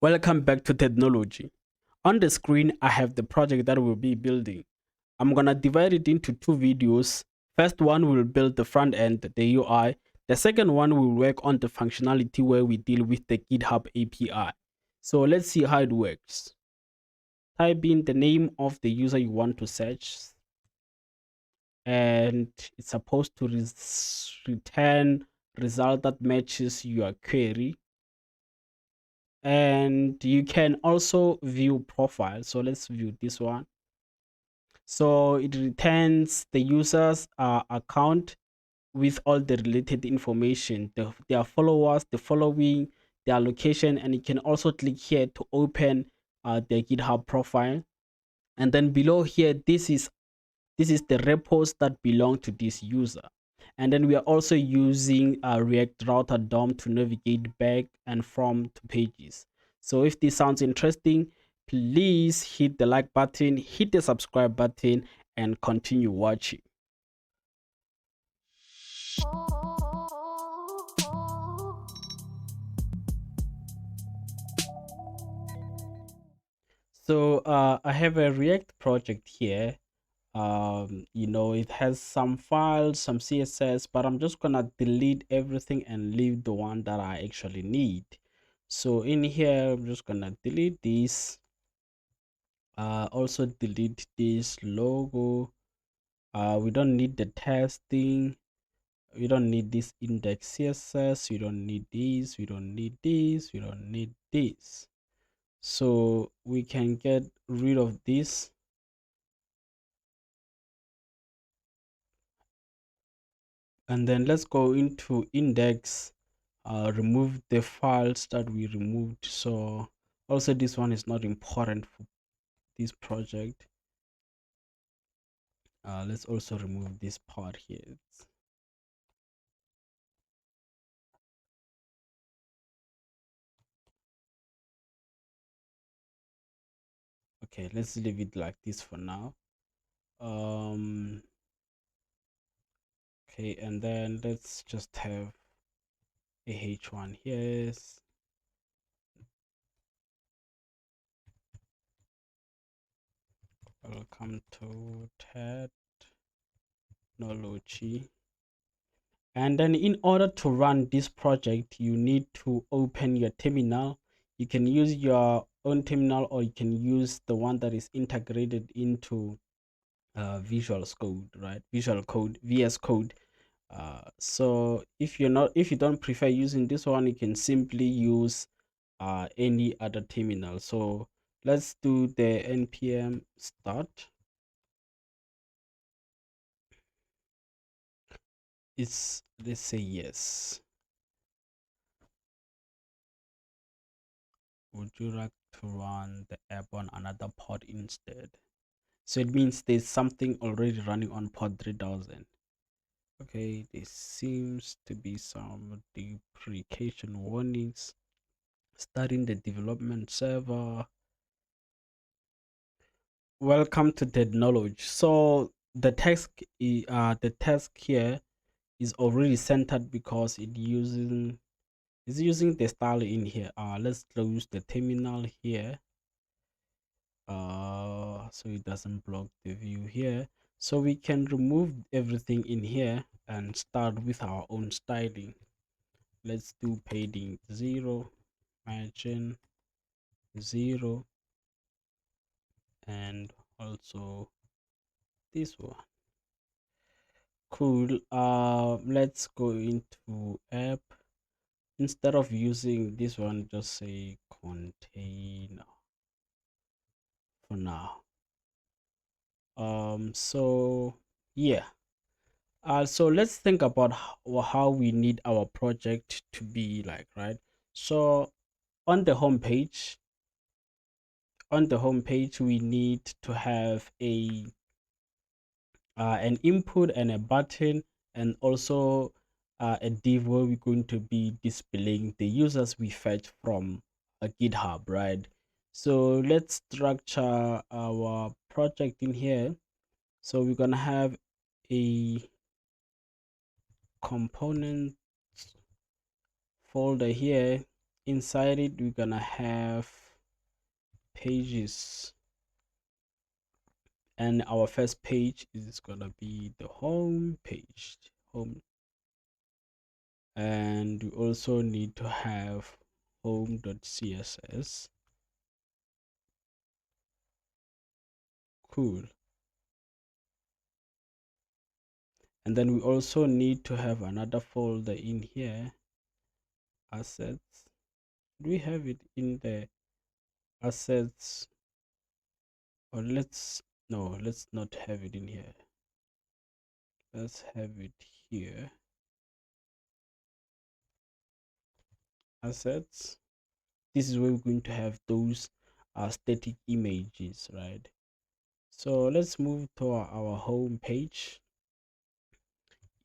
Welcome back to Tadnology. On the screen, I have the project that we'll be building. I'm gonna divide it into two videos. First one will build the front end, the UI. The second one will work on the functionality where we deal with the GitHub API. So let's see how it works. Type in the name of the user you want to search, and it's supposed to return result that matches your query. And you can also view profile. So let's view this one. So it returns the user's account with all the related information, their followers, the following, their location, and you can also click here to open their GitHub profile. And then below here, this is the repos that belong to this user. And then we are also using React Router DOM to navigate back and from to pages. So if this sounds interesting, please hit the like button, hit the subscribe button, and continue watching. So I have a React project here. It has some files, some CSS, but I'm just gonna delete everything and leave the one that I actually need. So in here, I'm just gonna delete this. Also delete this logo. We don't need the testing. We don't need this index CSS. We don't need this. We don't need this. We don't need this. So we can get rid of this. And then let's go into index, remove the files that we removed. So also this one is not important for this project. Let's also remove this part here. Okay, let's leave it like this for now. Okay, and then let's just have a h1 here. Welcome to Tadnology. And then in order to run this project, you need to open your terminal. You can use your own terminal, or you can use the one that is integrated into Visual Code, right? Visual Code, VS Code. So if you don't prefer using this one, you can simply use any other terminal. So let's do the npm start. Let's say yes. Would you like to run the app on another pod instead? So it means there's something already running on pod 3000. Okay, there seems to be some deprecation warnings. Starting the development server. Welcome to Tadnology. So the task here is already centered because it's using the style in here. Let's close the terminal here. So it doesn't block the view here. So we can remove everything in here and start with our own styling. Let's do padding 0, margin 0, and also this one. Cool. Let's go into app. Instead of using this one, just say container for now. So yeah. So let's think about how we need our project to be like, right? So on the home page, we need to have an input and a button, and also a div where we're going to be displaying the users we fetch from a GitHub, right? So let's structure our project in here. So we're gonna have a component folder here inside it we're gonna have pages, and our first page is gonna be the home page, home. And we also need to have home.css. Cool. And then we also need to have another folder in here, assets. Do we have it in the assets? Or let's not have it in here. Let's have it here, assets. This is where we're going to have those static images, right? So let's move to our home page.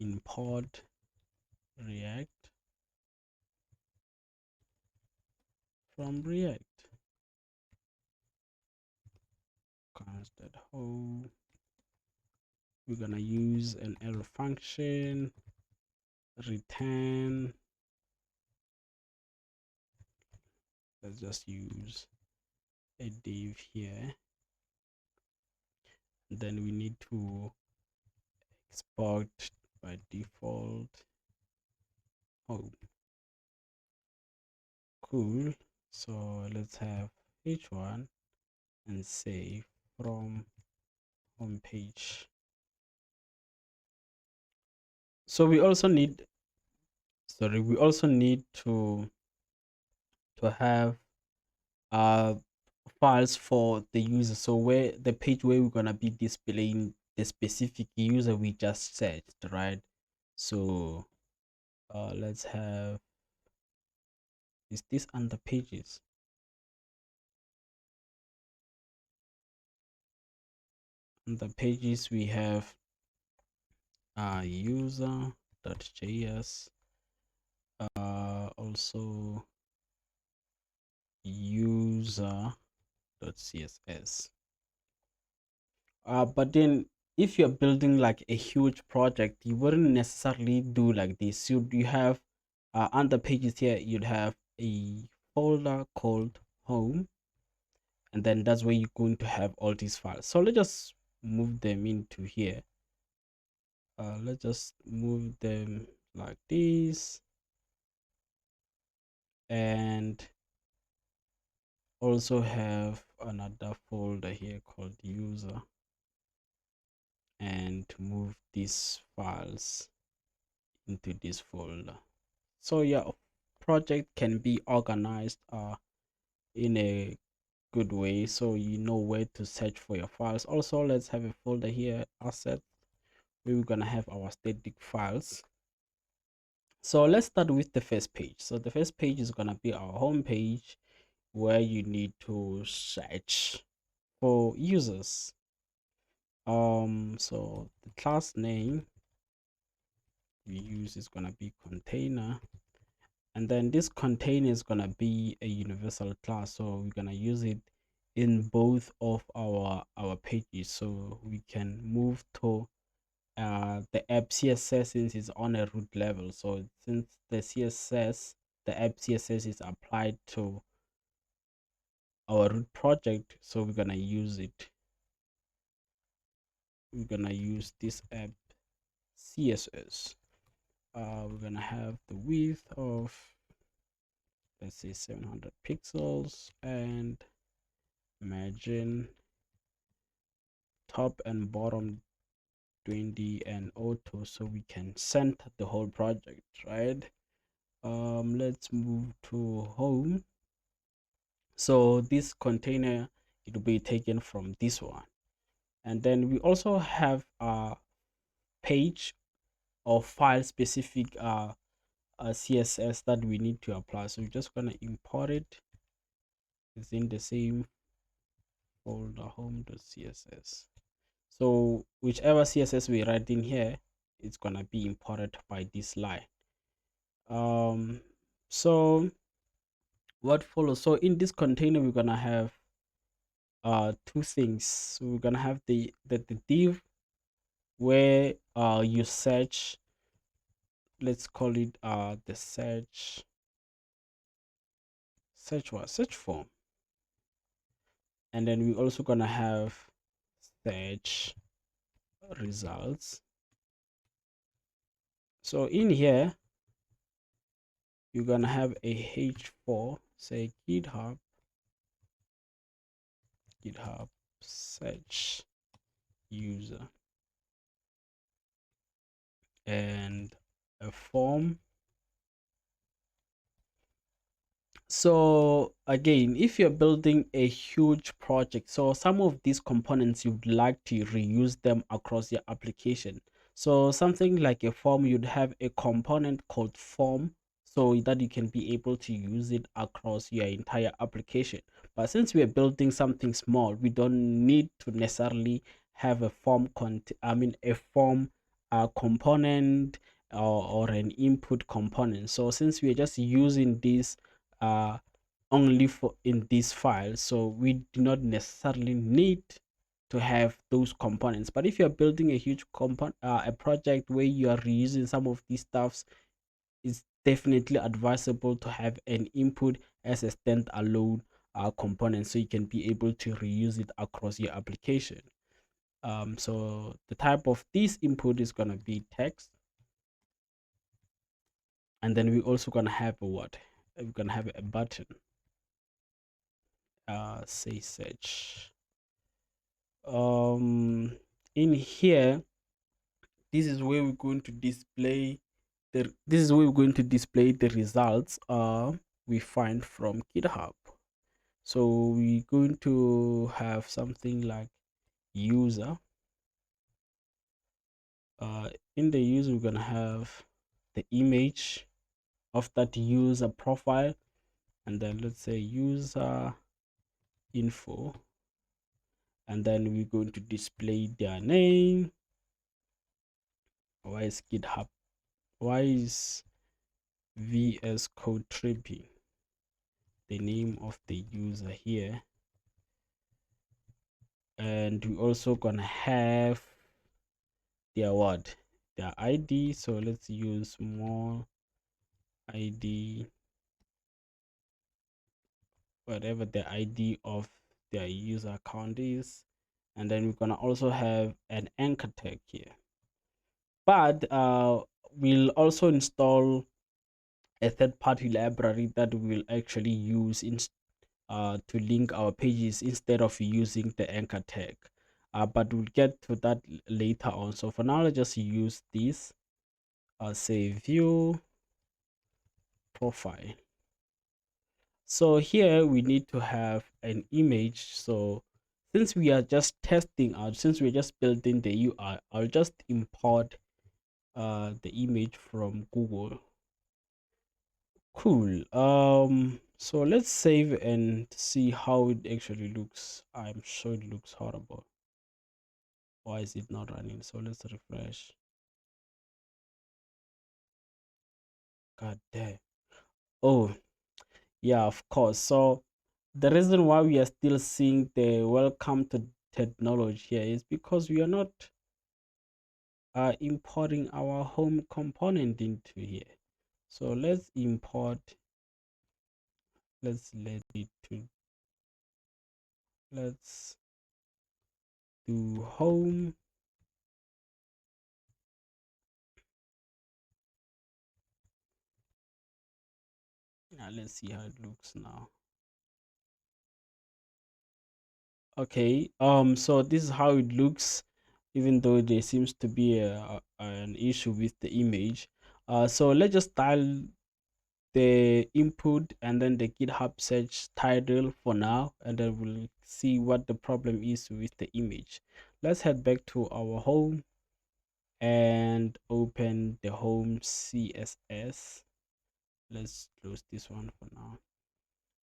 Import React from React. Constant home. We're gonna use an error function, return. Let's just use a div here. And then we need to export by default home. Cool. So let's have h1 and save from home page. So we also need to have files for the user. So where the page where we're gonna be displaying the specific user we just searched, right? So let's have, is this under pages? Under pages we have user.js, also user.css. But then if you're building like a huge project, you wouldn't necessarily do like this. You have under pages here, you'd have a folder called home, and then that's where you're going to have all these files. So let's just move them into here. Let's just move them like this, and also have another folder here called user, and move these files into this folder. So yeah, project can be organized in a good way, so you know where to search for your files. Also, let's have a folder here, asset, where we're gonna have our static files. So let's start with the first page. So the first page is gonna be our home page, where you need to search for users. So the class name we use is gonna be container, and then this container is gonna be a universal class, so we're gonna use it in both of our pages, so we can move to the app css since it's on a root level. So since the app css is applied to our root project, so we're gonna use this app css. We're gonna have the width of, let's say, 700 pixels, and margin top and bottom 20 and auto, so we can center the whole project, right? Let's move to home. So this container, it will be taken from this one, and then we also have a page or file specific css that we need to apply. So we're just gonna import it. It's in the same folder, home.css. So whichever css we write in here, it's gonna be imported by this line. So what follows, so in this container we're gonna have two things. So we're gonna have the div where you search, let's call it the search search form, and then we're also gonna have search results. So in here you're gonna have a h4, say github search user, and a form. So again, if you're building a huge project, so some of these components you'd like to reuse them across your application. So something like a form, you'd have a component called form, so that you can be able to use it across your entire application. But since we're building something small, we don't need to necessarily have a form a form component, or an input component. So since we're just using this uh, only for in this file, so we do not necessarily need to have those components. But if you're building a huge a project where you are reusing some of these stuffs, it's definitely advisable to have an input as a standalone component, so you can be able to reuse it across your application. So the type of this input is going to be text, and then we're also going to have a what, we're going to have a button, say search. In here, this is where we're going to display the results we find from GitHub. So we're going to have something like user. In the user, we're going to have the image of that user profile, and then let's say user info, and then we're going to display their name. Why is GitHub, why is VS Code tripping? The name of the user here, and we also gonna have their what, their ID. So let's use small ID, whatever the ID of their user account is, and then we're gonna also have an anchor tag here. But we'll also install a third-party library that we'll actually use to link our pages instead of using the anchor tag. But we'll get to that later on. So for now, let's just use this, say view profile. So here we need to have an image. So since we are just testing out, since we're just building the UI, I'll just import the image from Google. Cool. So let's save and see how it actually looks. I'm sure it looks horrible. Why is it not running? So let's refresh. God damn. Oh, yeah, of course. So the reason why we are still seeing the welcome to Tadnology here is because we are not importing our home component into here. So let's import, let's let it to, let's do home. Now let's see how it looks now. Okay, so this is how it looks, even though there seems to be an issue with the image. So let's just dial the input and then the GitHub search title for now, and then we'll see what the problem is with the image. Let's head back to our home and open the home CSS. Let's close this one for now,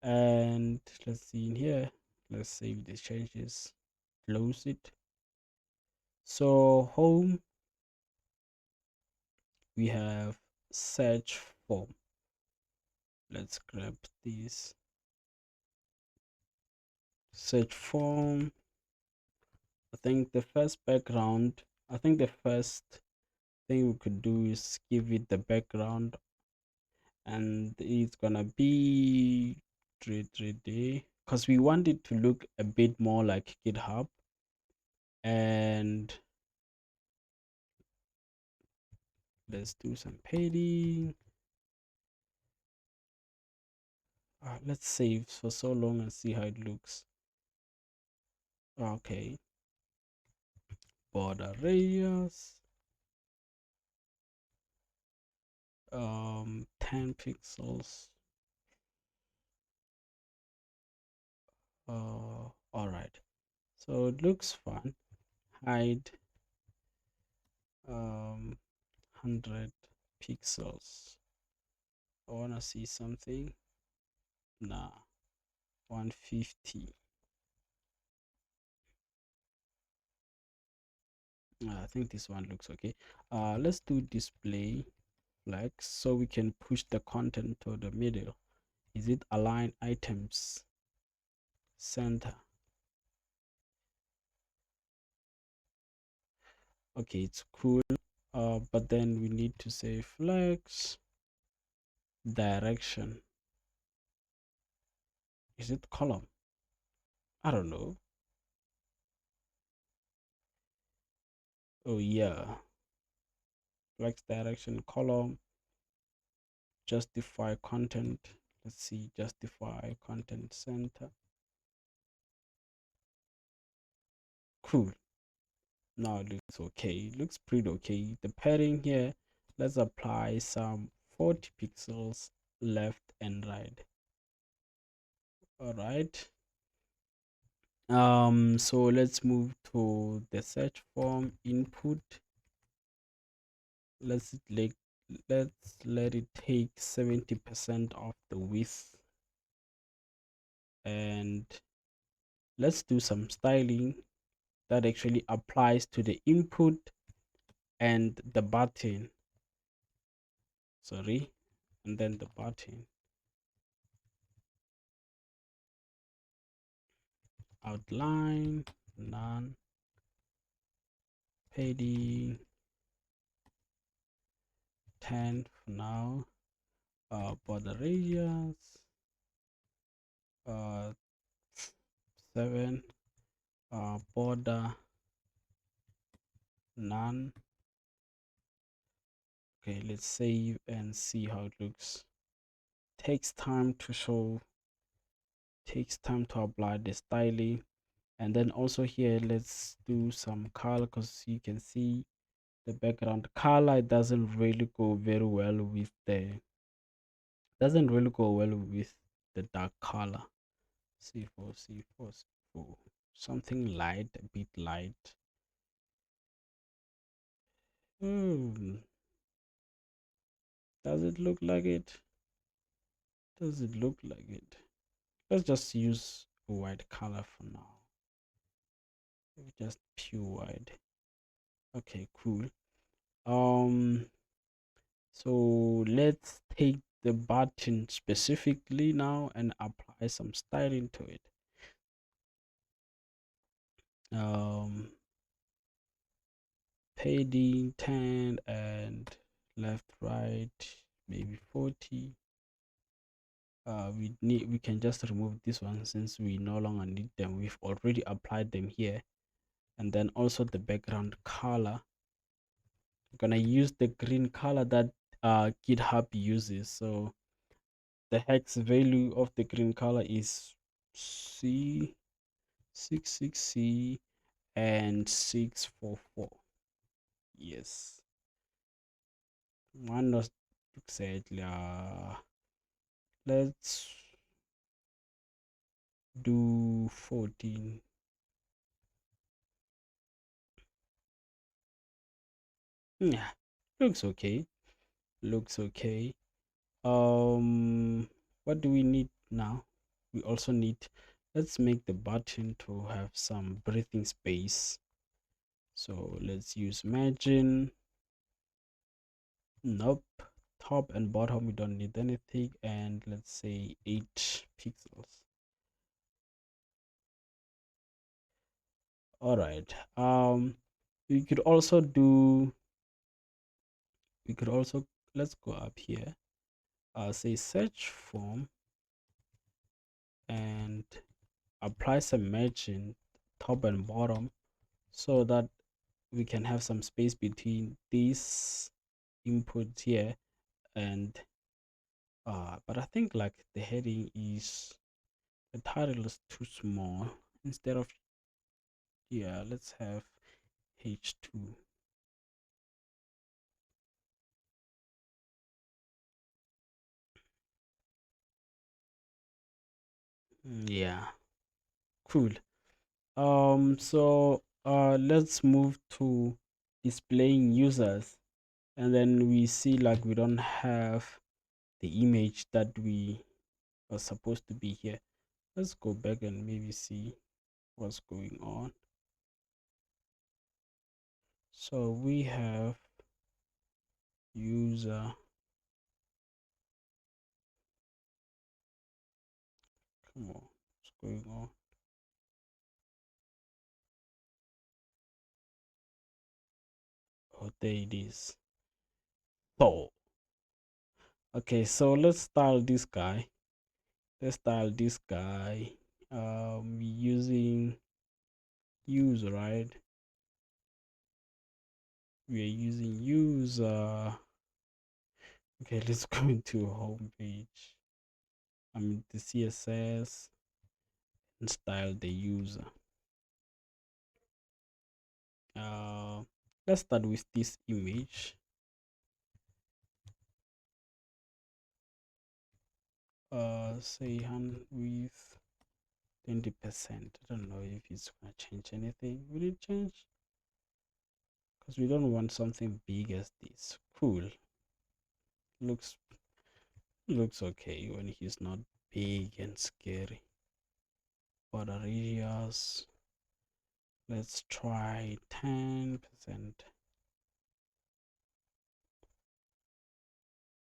and let's see in here. Let's save the changes, close it. So home, we have search form. Let's grab this search form. I think the first thing we could do is give it the background, and it's gonna be 3D because we want it to look a bit more like GitHub. And let's do some padding. Let's save for so long and see how it looks. Okay, border radius 10 pixels. All right, so it looks fun. Height 100 pixels. I want to see something. Nah, 150. I think this one looks okay. Let's do display flex so we can push the content to the middle. Is it align items center? Okay, it's cool. But then we need to say flex direction. Is it column? I don't know. Oh yeah, flex direction column. Justify content. Let's see, justify content center. Cool. Now it looks okay. It looks pretty okay. The padding here, let's apply some 40 pixels left and right. All right. So let's move to the search form input. Let's let it take 70% of the width, and let's do some styling that actually applies to the input and the button. Sorry, and then the button. Outline none, padding 10 for now. Border radius 7. Border none. Okay, let's save and see how it looks. Takes time to show, takes time to apply the styling. And then also here, let's do some color because you can see the background color. It doesn't really go very well with the dark color. C4, C4, C4. Something light, a bit light. Does it look like it? Does it look like it? Let's just use a white color for now. Just pure white. Okay, cool. So let's take the button specifically now and apply some styling to it. Padding 10 and left right maybe 40. We can just remove this one since we no longer need them. We've already applied them here. And then also the background color, I'm gonna use the green color that GitHub uses. So the hex value of the green color is C66C and 644. Yes, one not exactly. Let's do 14. Yeah, looks okay. Looks okay. What do we need now? We also need, let's make the button to have some breathing space. So let's use margin. Nope. Top and bottom we don't need anything, and let's say 8 pixels. All right. We could also do, we could also, let's go up here. Say search form and apply some margin top and bottom so that we can have some space between these inputs here and but I think like the heading is the title is too small. Instead of, yeah, let's have h2. Yeah, cool. So let's move to displaying users, and then we see like we don't have the image that we are supposed to be here. Let's go back and maybe see what's going on. So we have user. Come on, what's going on? Oh, there it is. So okay, so let's style this guy. Let's style this guy using use, right? We are using use. Okay, let's go into home page. I'm the CSS and style the user. uh let's start with this image. Say with 20%. I don't know if it's gonna change anything. Will it change? Because we don't want something big as this. Cool. Looks okay when he's not big and scary. Border areas, let's try 10%.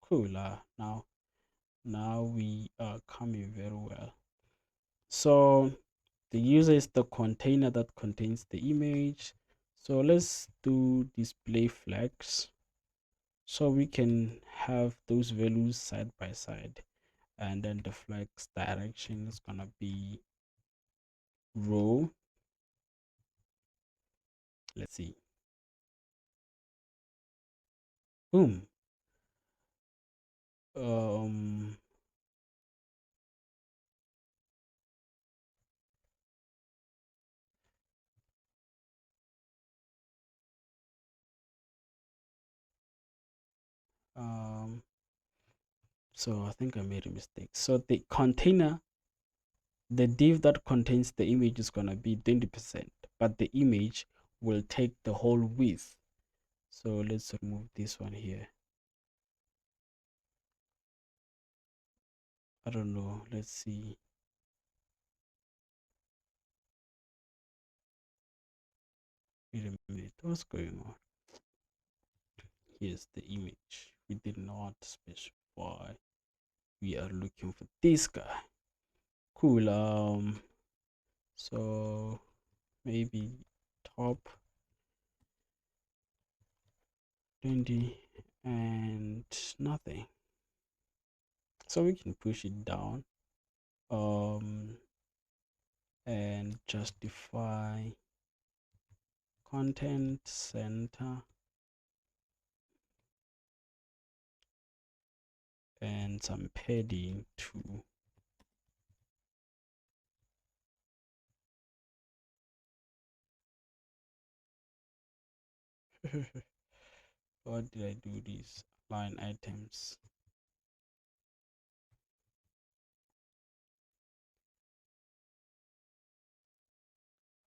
Cool. Now we are coming very well. So the user is the container that contains the image. So let's do display flags so we can have those values side by side, and then the flags direction is gonna be row. Let's see. Boom. um um so I think I made a mistake. So the container, the div that contains the image is gonna be 20%, but the image will take the whole width. So let's remove this one here. I don't know, let's see. Wait a minute, what's going on? Here's the image. We did not specify we are looking for this guy. Cool. So maybe top 20 and nothing, so we can push it down um and justify content center and some padding too. What did I do? These line items.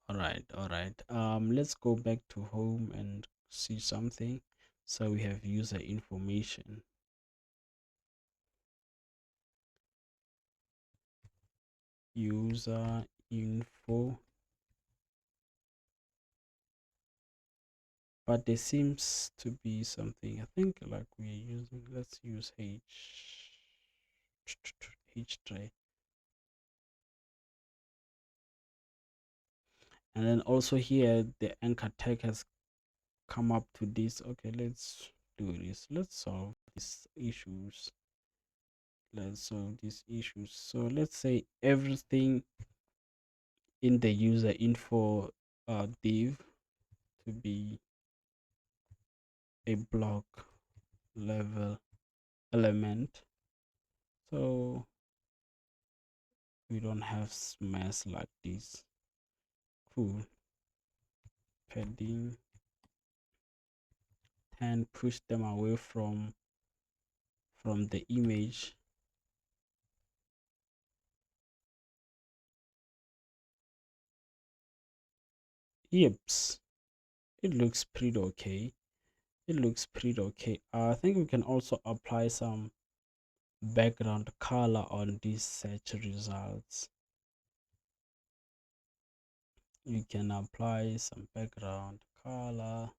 All right, let's go back to home and see something. So we have user information, user info, but there seems to be something. I think like we're using, let's use h tray, and then also here the anchor tag has come up to this. Okay, let's do this. Let's solve these issues. Let's solve these issues. So let's say everything in the user info div to be a block level element, so we don't have mess like this. Cool. Padding and push them away from the image. Yips, it looks pretty okay. It looks pretty okay. I think we can also apply some background color on these search results. You can apply some background color.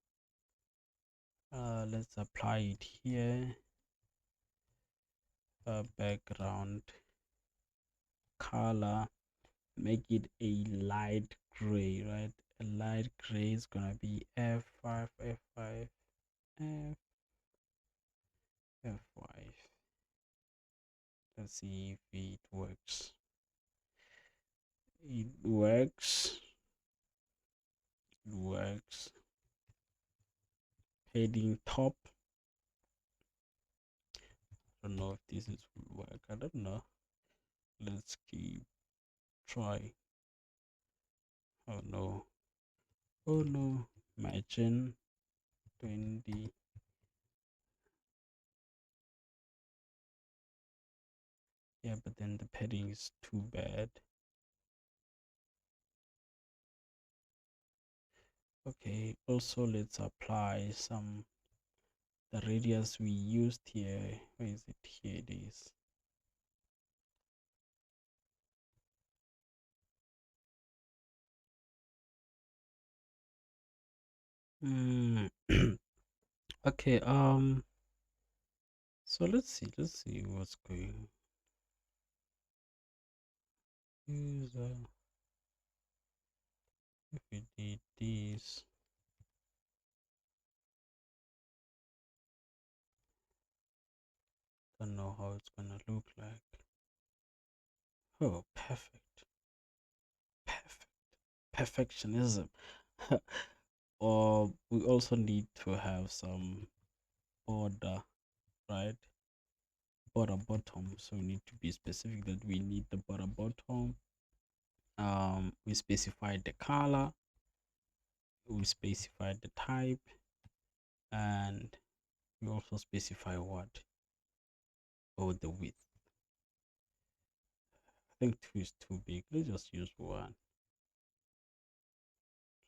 Let's apply it here. Background color, make it a light gray, right? A light gray is gonna be F5, F5, F, F5. Let's see if it works. It works. It works. Heading top. I don't know if this is will work. I don't know. Let's keep try. Oh no. Oh no. Imagine 20. Yeah, but then the padding is too bad. Okay, also let's apply some the radius we used here. Where is it? Here it is. Mm. Okay, so let's see what's going. User, if we did this, don't know how it's gonna look like. Oh, perfect, perfect, perfectionism. Or we also need to have some border, right? Border bottom. So we need to be specific that we need the border bottom. We specified the color, we specified the type, and we also specify what, oh, the width. I think two is too big. Let's just use one.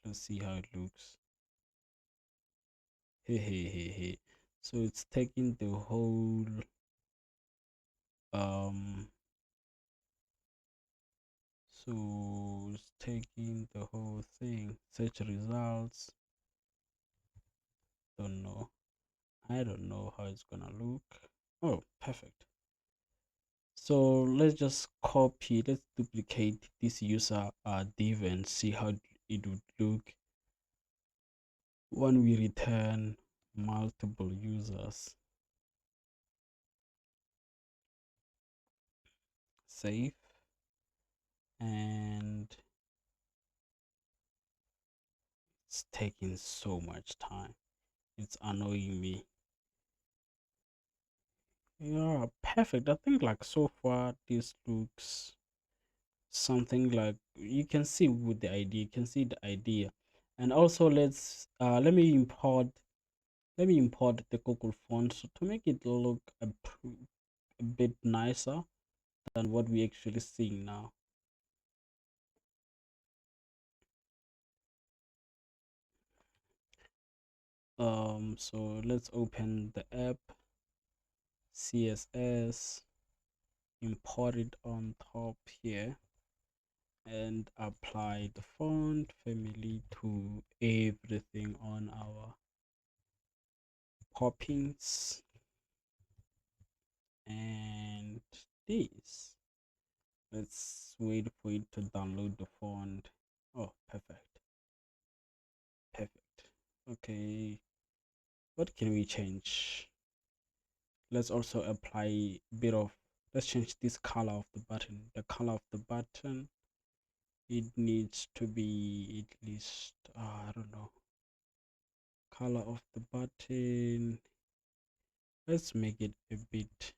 Let's see how it looks. Hey, hey, hey, hey. So it's taking the whole um so it's taking the whole thing. Search results. Don't know. I don't know how it's gonna look. Oh, perfect. So let's just copy, let's duplicate this user div and see how it would look when we return multiple users. Save, and it's taking so much time. It's annoying me. Yeah, perfect. I think like so far this looks something like you can see with the idea, you can see the idea. And also let me import the Google font so to make it look a bit nicer than what we actually seeing now. So let's open the app, CSS, import it on top here, and apply the font family to everything on our poppings. And this, let's wait for it to download the font. Oh, perfect, perfect. Okay, what can we change? Let's also apply a bit of let's change this color of the button. The color of the button, it needs to be at least I don't know, color of the button, let's make it a bit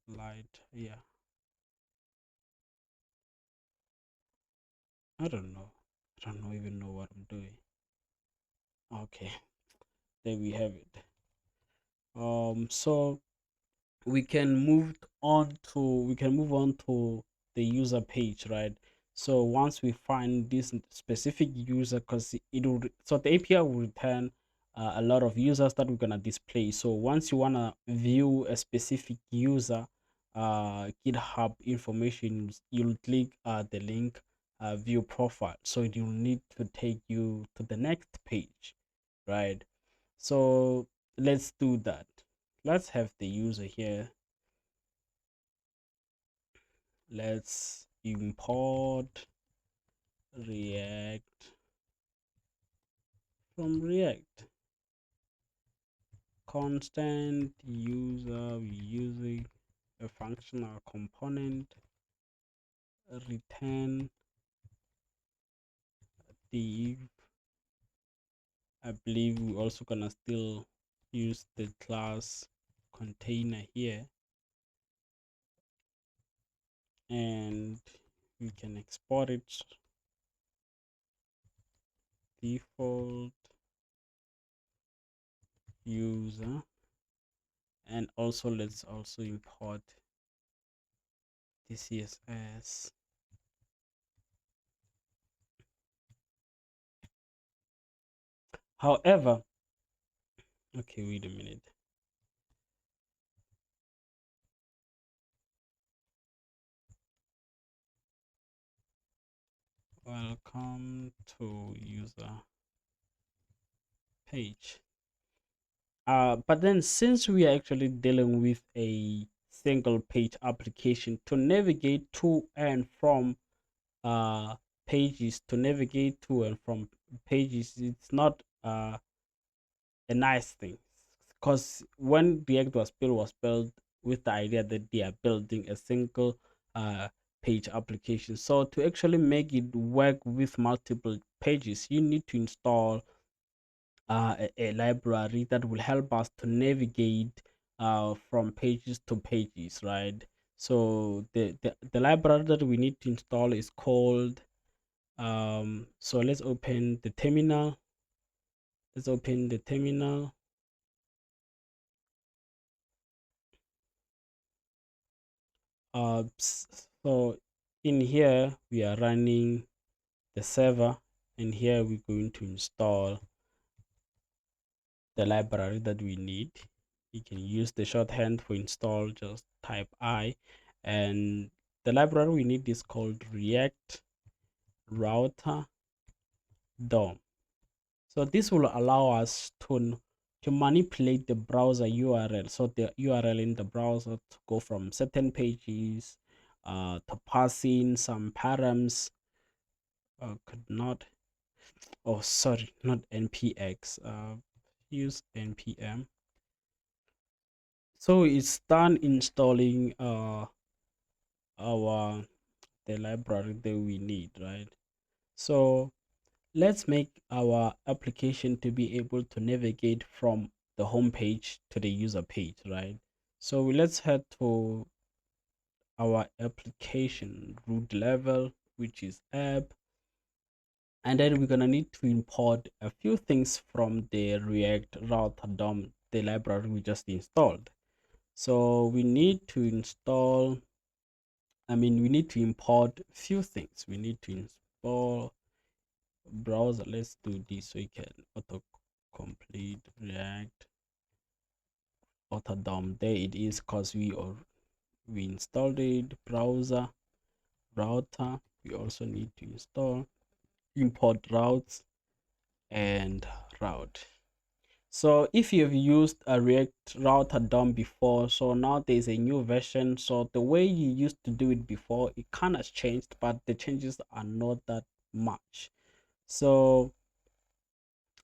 light. Yeah, I don't even know what I'm doing. Okay, there we have it. So we can move on to the user page, right? So once we find this specific user, because it will, so the API will return a lot of users that we're gonna display. So once you wanna view a specific user GitHub information, you'll click the link view profile, so it will need to take you to the next page, right? So let's do that. Let's have the user here. Let's import React from React. Constant user, we using a functional component, return div. I believe we also gonna still use the class container here, and we can export it default user, and also let's also import the CSS. However, okay, wait a minute. Welcome to user page. But then since we are actually dealing with a single page application, to navigate to and from pages, it's not a nice thing, because when React was built with the idea that they are building a single page application. So to actually make it work with multiple pages, you need to install a library that will help us to navigate from pages to pages, right? So the library that we need to install is called so let's open the terminal. Let's open the terminal. So in here we are running the server, and here we're going to install the library that we need. You can use the shorthand for install, just type I, and the library we need is called React Router DOM. So this will allow us to manipulate the browser URL. So the URL in the browser to go from certain pages to pass in some params. Could not, oh sorry, not npx, use npm. So it's done installing our the library that we need, right? So let's make our application to be able to navigate from the home page to the user page, right? So let's head to our application root level, which is app, and then we're gonna need to import a few things from the React Router DOM, the library we just installed. So we need to install, we need to import a few things. We need to install browser. Let's do this so you can auto complete React Auto DOM. There it is, because we installed it. Browser router, we also need to install import routes and route. So if you've used a React Router DOM before, so now there's a new version. So the way you used to do it before, it kind of changed, but the changes are not that much. So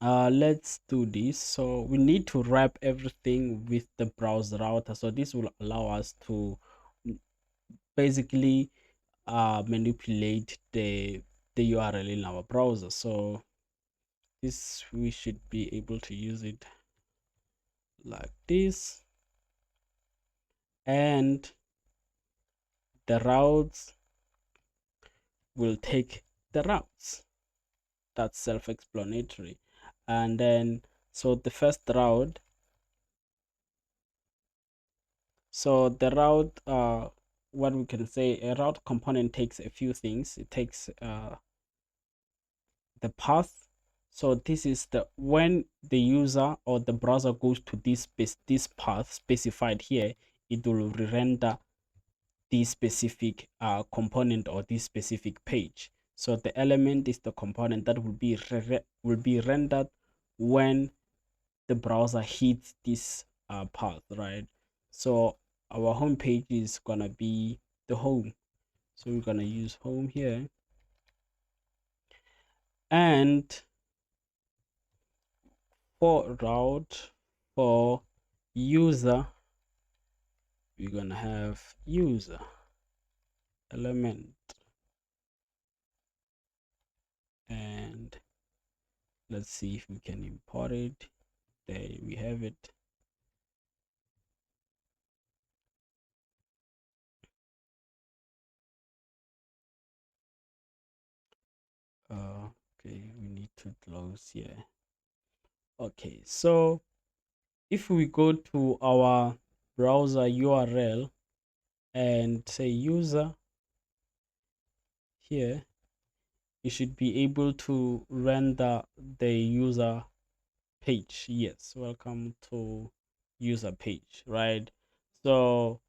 let's do this. So we need to wrap everything with the browser router. So this will allow us to basically manipulate the URL in our browser. So this, we should be able to use it like this, and the routes will take the routes. That's self-explanatory. And then, so the first route, so the route, what we can say, a route component takes a few things. It takes the path. So this is the, when the user or the browser goes to this path specified here, it will render this specific component or this specific page. So the element is the component that will be rendered when the browser hits this path, right? So our home page is gonna be the home. So we're gonna use home here, and for route, for user, we're gonna have user element, and let's see if we can import it. There we have it. Okay, we need to close here. Okay, so if we go to our browser URL and say user here, you should be able to render the user page. Yes, welcome to user page, right? So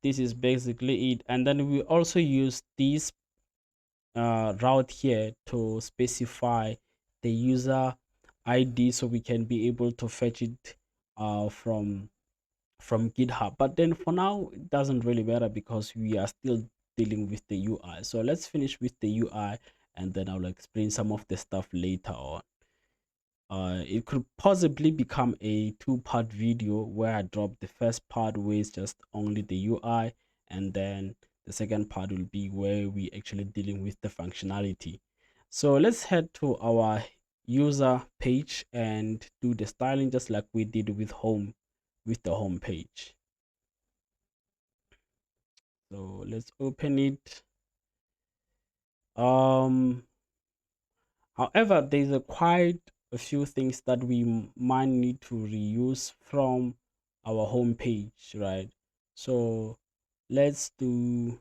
this is basically it. And then we also use this route here to specify the user ID, so we can be able to fetch it from GitHub. But then for now, it doesn't really matter because we are still dealing with the UI. So let's finish with the UI, and then I'll explain some of the stuff later on. It could possibly become a two-part video where I drop the first part where it's just only the UI, and then the second part will be where we actually dealing with the functionality. So let's head to our user page and do the styling just like we did with the home page. So let's open it. However, there's quite a few things that we might need to reuse from our home page, right? So let's do,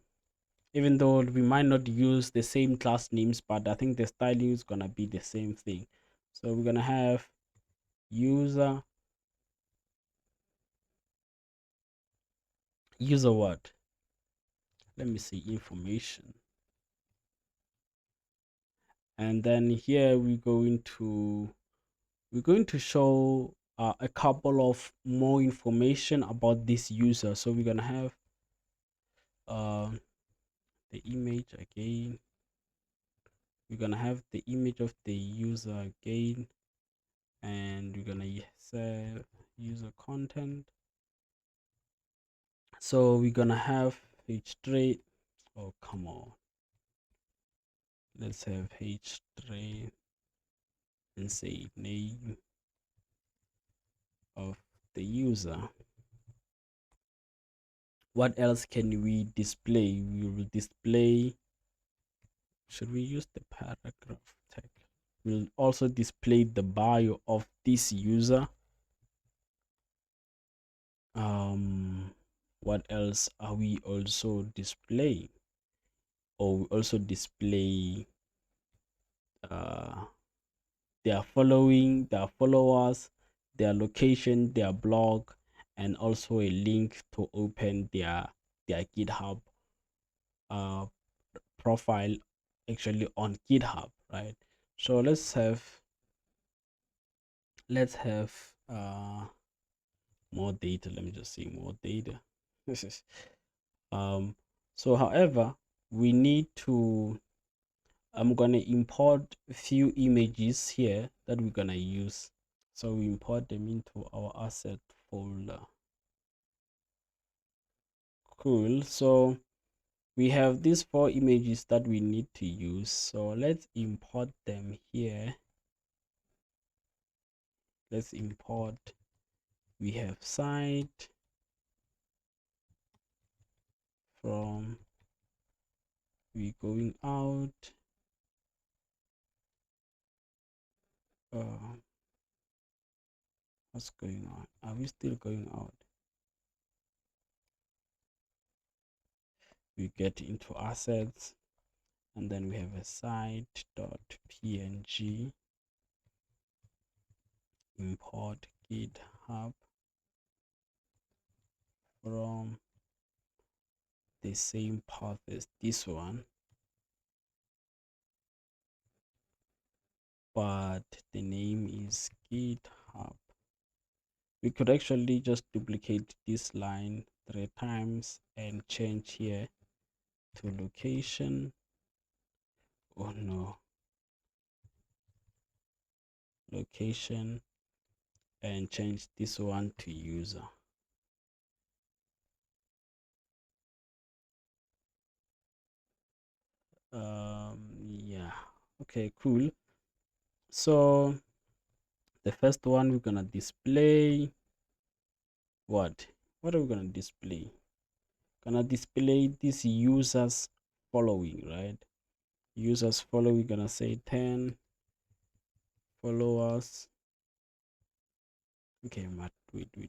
even though we might not use the same class names, but I think the styling is gonna be the same thing. So we're gonna have user what? Let me see, information. And then here we're going to show a couple of more information about this user. So we're gonna have the image again. We're gonna have the image of the user again, and we're gonna say user content. So we're gonna have h3. Oh, come on, let's have h3 and say name of the user. What else can we display? We will display, should we use the paragraph tag? We'll also display the bio of this user. What else are we also displaying? Or we also display their following, their followers, their location, their blog, and also a link to open their GitHub profile actually on GitHub, right? So let's have more data. Let me just see more data. um so however, we need to, I'm gonna import a few images here that we're gonna use. So we import them into our asset folder. Cool. So we have these 4 images that we need to use, so let's import them here. Let's import. We have site from, we going out, what's going on? Are we still going out? We get into assets, and then we have a site.png, import GitHub from the same path as this one, but the name is GitHub. We could actually just duplicate this line 3 times and change here to location. Oh no, location, and change this one to user. Yeah, okay, cool. So the first one, we're gonna display what are we gonna display? Gonna display this users following, right? Users following, gonna say 10 followers. Okay, Matt, wait a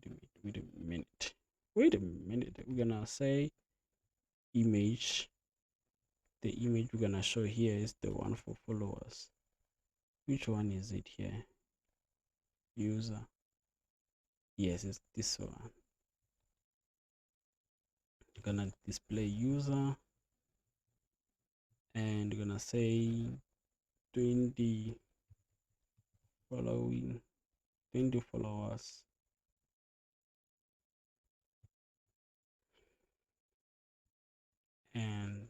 minute. We're gonna say image. The image we're gonna show here is the one for followers. Which one is it here? User. Yes, it's this one. You're gonna display user, and you're gonna say 20 following, 20 followers, and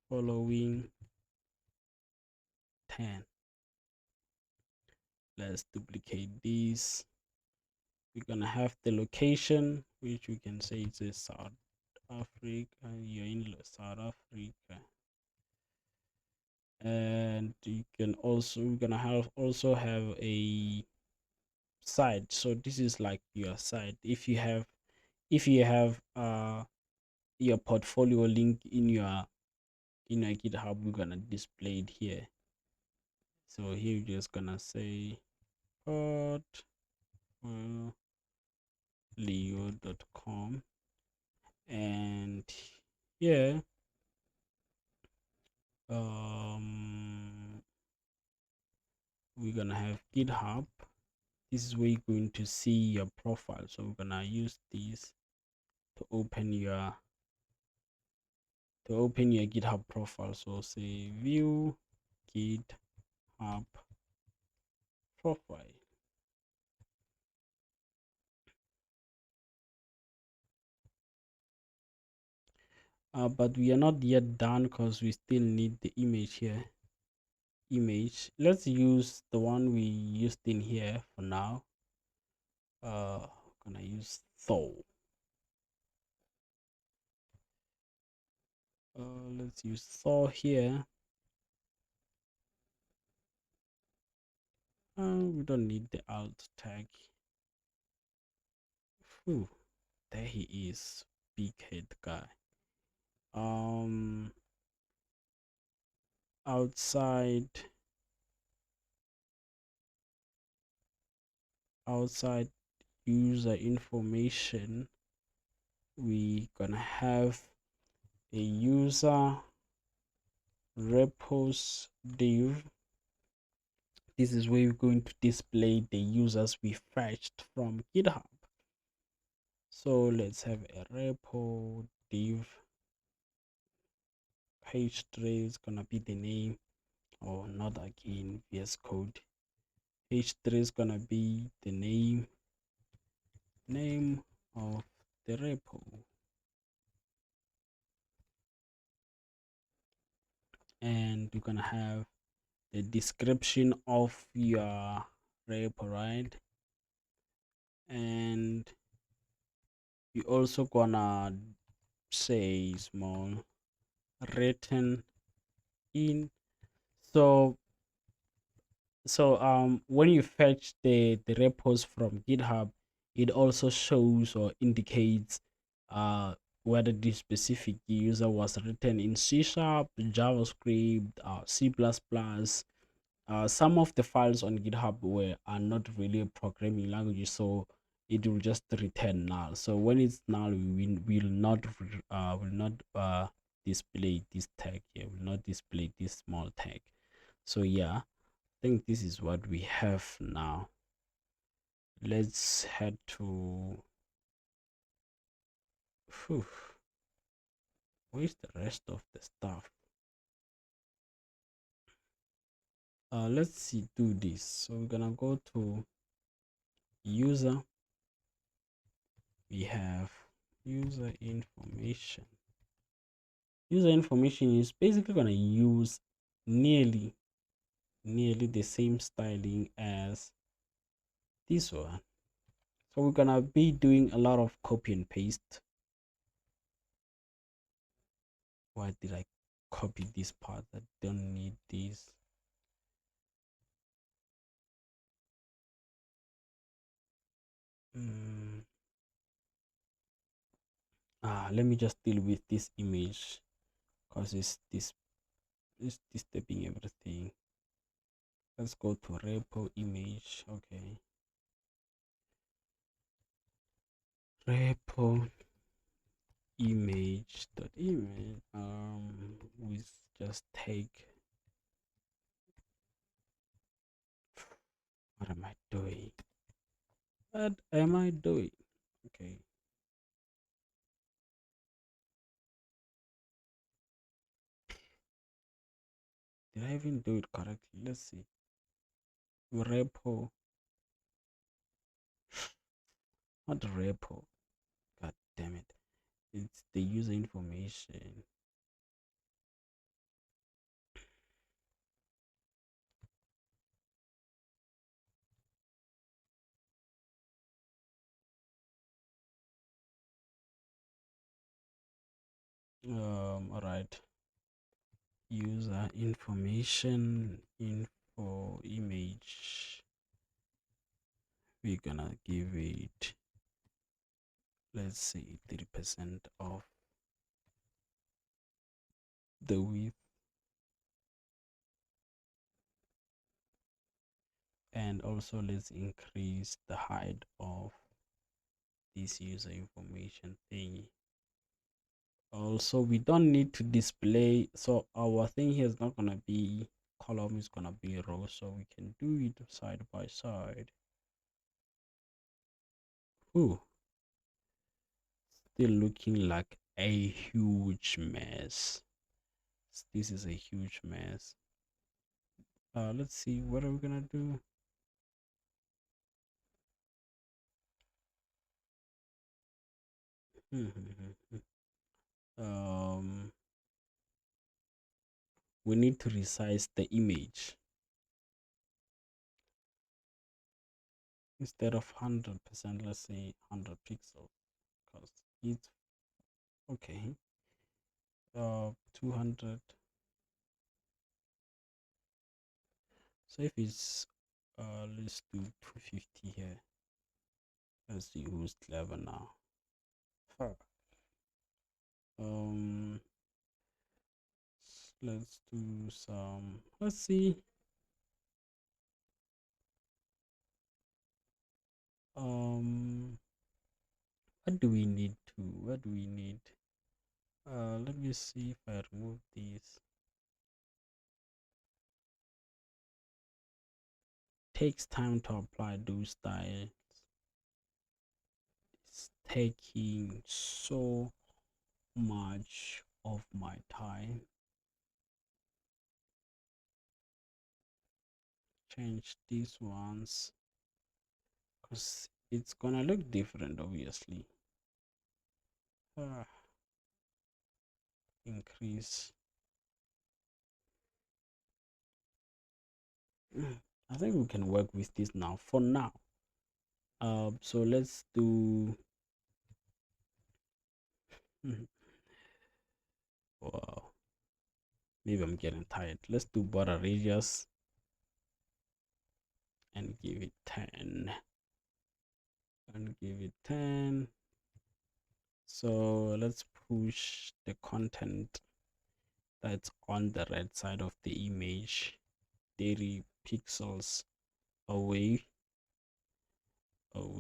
following 10. Let's duplicate these. We're gonna have the location, which we can say it's a South Africa. You're in South Africa, and you can also, we're gonna have also have a site. So this is like your site. If you have your portfolio link in your GitHub, we're gonna display it here. So here you're just gonna say portfolio.com, and yeah, we're gonna have GitHub. This is where you're going to see your profile. So we're gonna use this to open your GitHub profile. So say view GitHub profile. But we are not yet done because we still need the image here. Image, let's use the one we used in here for now. Gonna use Thor. Let's use Thor here. We don't need the alt tag. Whew, there he is, big head guy. Outside user information, we gonna have a user repos div. This is where we're going to display the users we fetched from GitHub. So let's have a repo div. Page 3 is gonna be the name, or not again, VS Code. Page 3 is gonna be the name of the repo, and you're gonna have the description of your repo, right? And you also gonna say small written in. So when you fetch the repos from GitHub, it also shows or indicates uh whether the specific user was written in C sharp, JavaScript, C++. Some of the files on GitHub were are not really programming languages, so it will just return null. So when it's null, we will not display this tag here, will not display this small tag. So yeah, I think this is what we have now. Let's head to whew, where's the rest of the stuff. Let's see, do this. So we're gonna go to user. We have user information. User information is basically going to use nearly the same styling as this one. So we're going to be doing a lot of copy and paste. Why did I copy this part? I don't need this. Let me just deal with this image because it's disturbing everything. Let's go to repo image. Okay, repo image. We just take, what am I doing? What am I doing? Okay, did I even do it correctly? Let's see. Repo, not repo. God damn it! It's the user information. All right. User information info image. We're gonna give it, let's say, 30% of the width, and also let's increase the height of this user information thingy. Also, we don't need to display, so our thing here is not gonna be column, is gonna be row, so we can do it side by side. Ooh, still looking like a huge mess. This is a huge mess. Let's see, what are we gonna do? um we need to resize the image. Instead of 100%, let's say 100 pixel, because it's okay. 200. So if it's let's do 250 here. Let's see who's clever now. Huh. um let's do some, let's see. What do we need to, what do we need? Let me see if I remove these. Takes time to apply those styles. It's taking so much of my time. Change these ones because it's gonna look different, obviously. Increase. I think we can work with this now for now. So let's do Wow, maybe I'm getting tired. Let's do border radius and give it 10 and give it 10. So let's push the content that's on the right side of the image 30 pixels away. Oh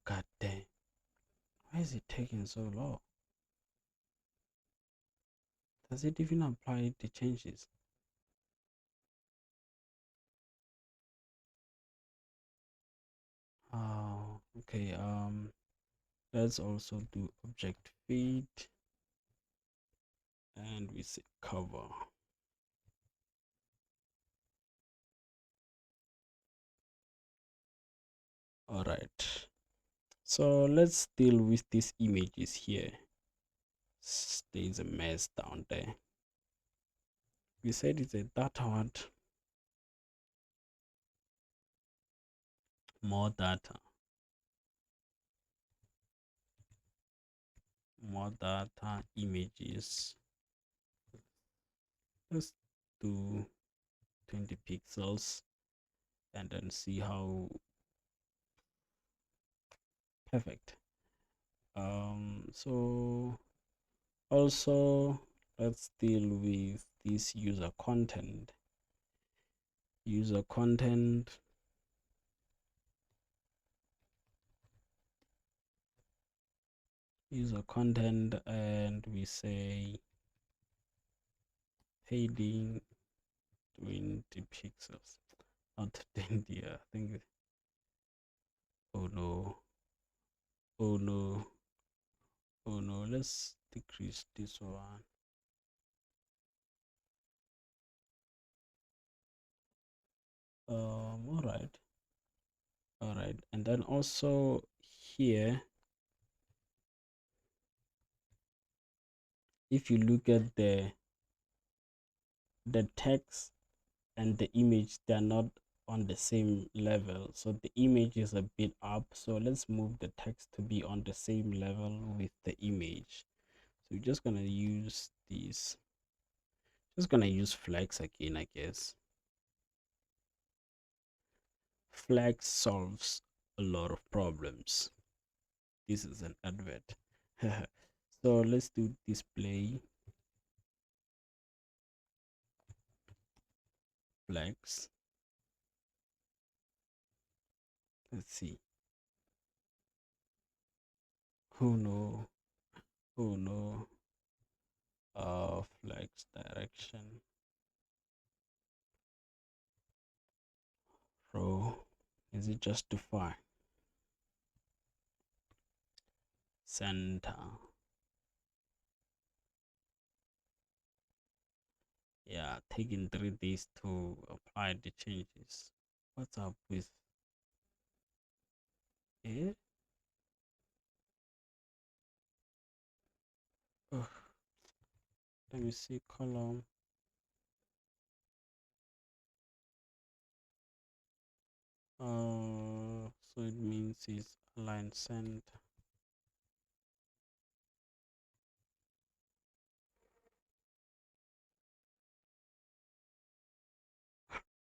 god damn, why is it taking so long? Does it even apply the changes? Oh, okay. Let's also do object feed and we say cover. All right. So let's deal with these images here. There's a mess down there. We said it's a data what? More data. More data images. Let's do 20 pixels and then see how perfect. So also let's deal with this user content. User content. User content, and we say heading 20 pixels, not 20. I think. Oh no. Oh no. Oh no. Let's decrease this one. All right. All right. And then also here, if you look at the text and the image, they're not on the same level. So the image is a bit up. So let's move the text to be on the same level with the image. So we're just gonna use these. Just gonna use flex again, I guess. Flex solves a lot of problems. This is an advert. So let's do display flex. Let's see. Oh no. Oh no. Flex direction. Row. Is it justify? Center. Yeah, taking 3 days to apply the changes. What's up with it? Oh, let me see column. So it means it's align center.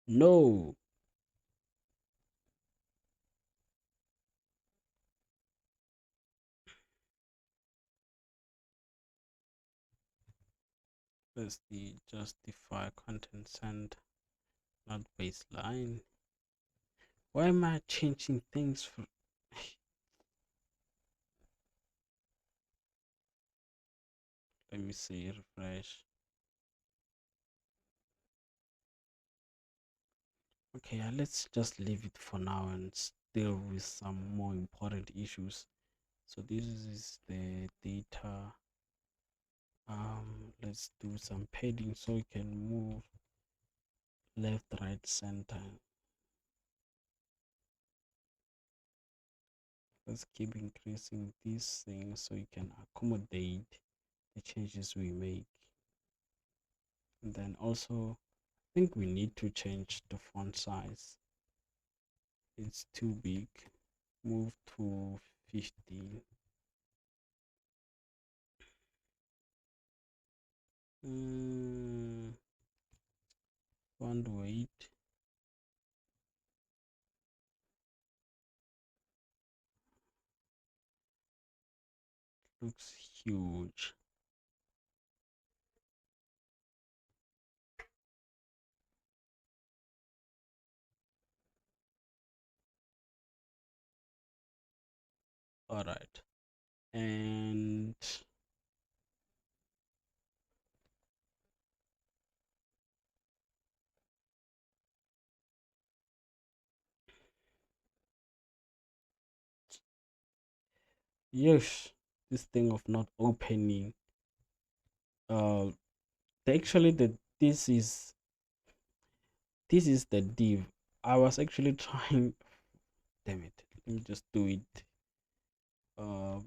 No. Let's the justify content send, not baseline. Why am I changing things for? Let me see, refresh. Okay, let's just leave it for now and deal with some more important issues. So this is the data. Let's do some padding so we can move left, right, center. Let's keep increasing these things so we can accommodate the changes we make. And then also, I think we need to change the font size. It's too big. move to 15. Font weight looks huge. All right, and yes, this thing of not opening. Uh, actually, this is the div. I was actually trying. Damn it! Let me just do it. Uh,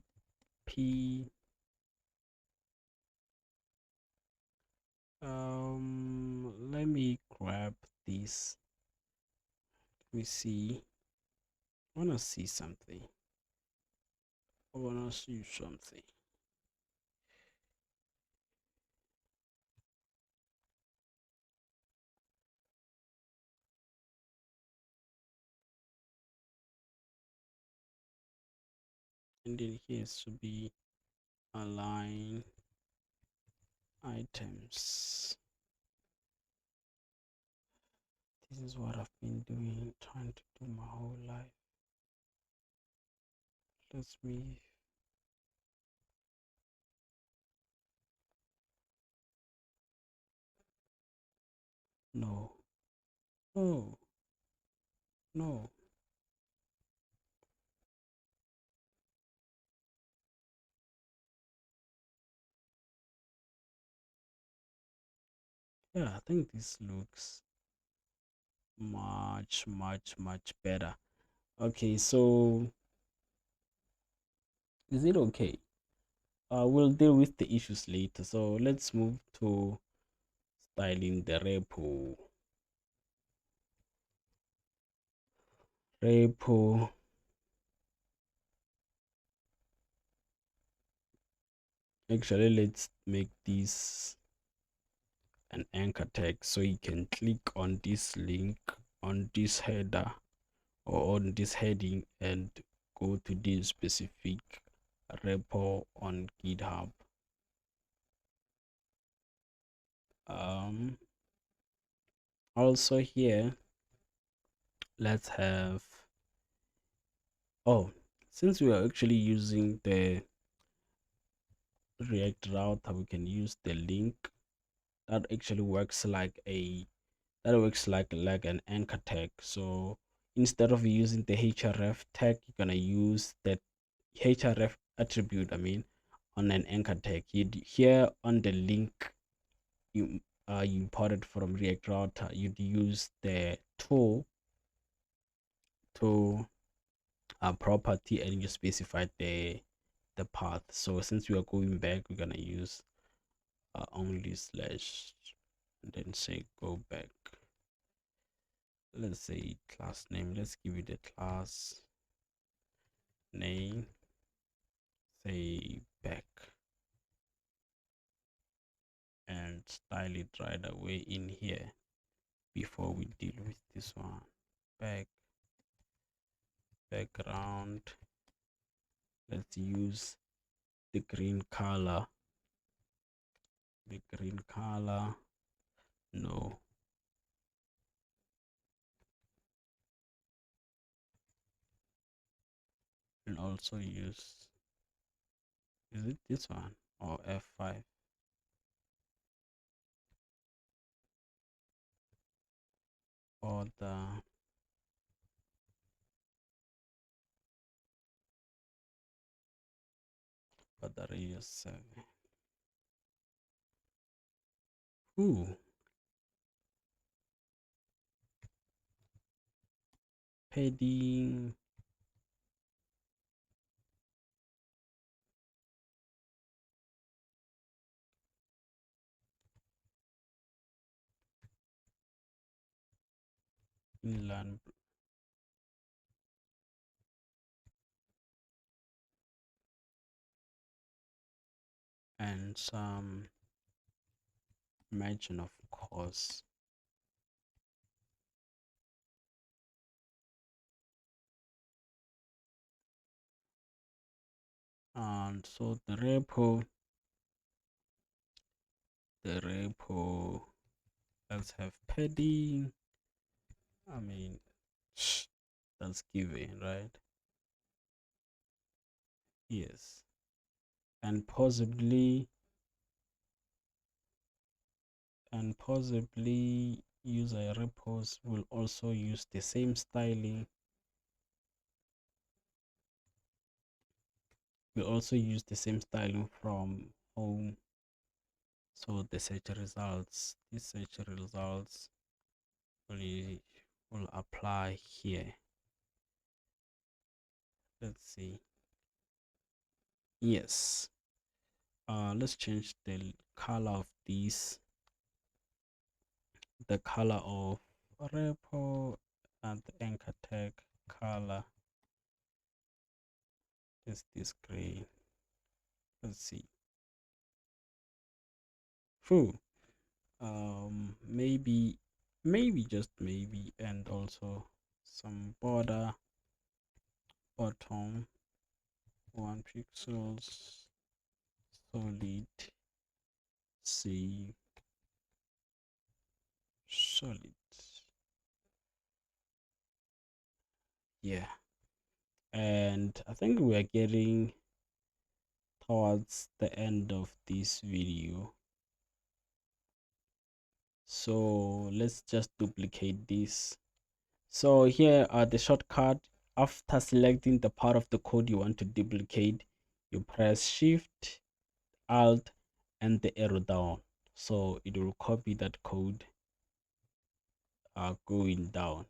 P. Let me grab this. Let me see. I wanna see something. I wanna see something. And then here should be align items. This is what I've been doing, trying to do my whole life. Let me. No, no, no. Yeah, I think this looks much better. Okay, so is it okay? We'll deal with the issues later. So let's move to styling the repo. Repo. Actually, let's make this an anchor tag so you can click on this link on this header or on this heading and go to this specific repo on GitHub. Also here, let's have, oh, since we are actually using the React router, we can use the link that actually works like an anchor tag. So instead of using the href tag, you're gonna use the href attribute, I mean, on an anchor tag. Here on the link you you imported from React router, you'd use the tool to property, and you specify the path. So since we are going back, we're gonna use only slash and then say go back. Let's say class name. Let's give it a class name. Say back and style it right away in here before we deal with this one. Back, background. Let's use the green color. The green color. No. And also use, is it this one or F5? Or the radius 7. Ooh, padding. Inland. and some margin, of course. And so the repo, let's have padding. I mean, that's given, right? Yes. And possibly user repos will also use the same styling. Will also use the same styling from home. So the search results, these search results will apply here. Let's see. Yes. Let's change the color of these. The color of repo and the anchor tag color is this gray. Let's see. Whew. Maybe just maybe, and also some border bottom 1 pixels solid C solid. Yeah, and I think we are getting towards the end of this video, so let's just duplicate this. So here are the shortcut. After selecting the part of the code you want to duplicate, you press Shift Alt and the arrow down, so it will copy that code going down.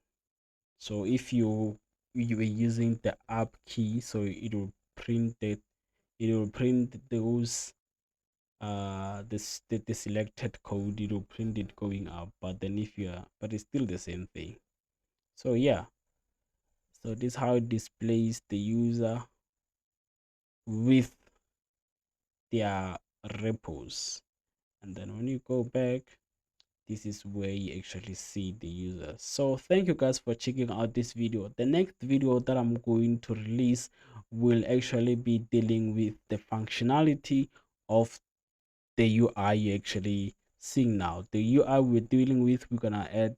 So if you were using the up key, so it will print it, it will print those the selected code, it will print it going up. But then if you are, but it's still the same thing. So yeah, so this is how it displays the user with their repos. And then when you go back, this is where you actually see the user. So thank you guys for checking out this video. The next video that I'm going to release will actually be dealing with the functionality of the UI you actually seeing now. The UI we're dealing with, we're gonna add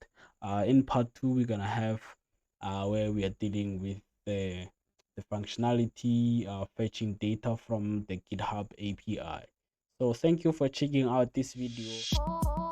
in part 2, we're gonna have where we are dealing with the functionality fetching data from the GitHub API. So thank you for checking out this video.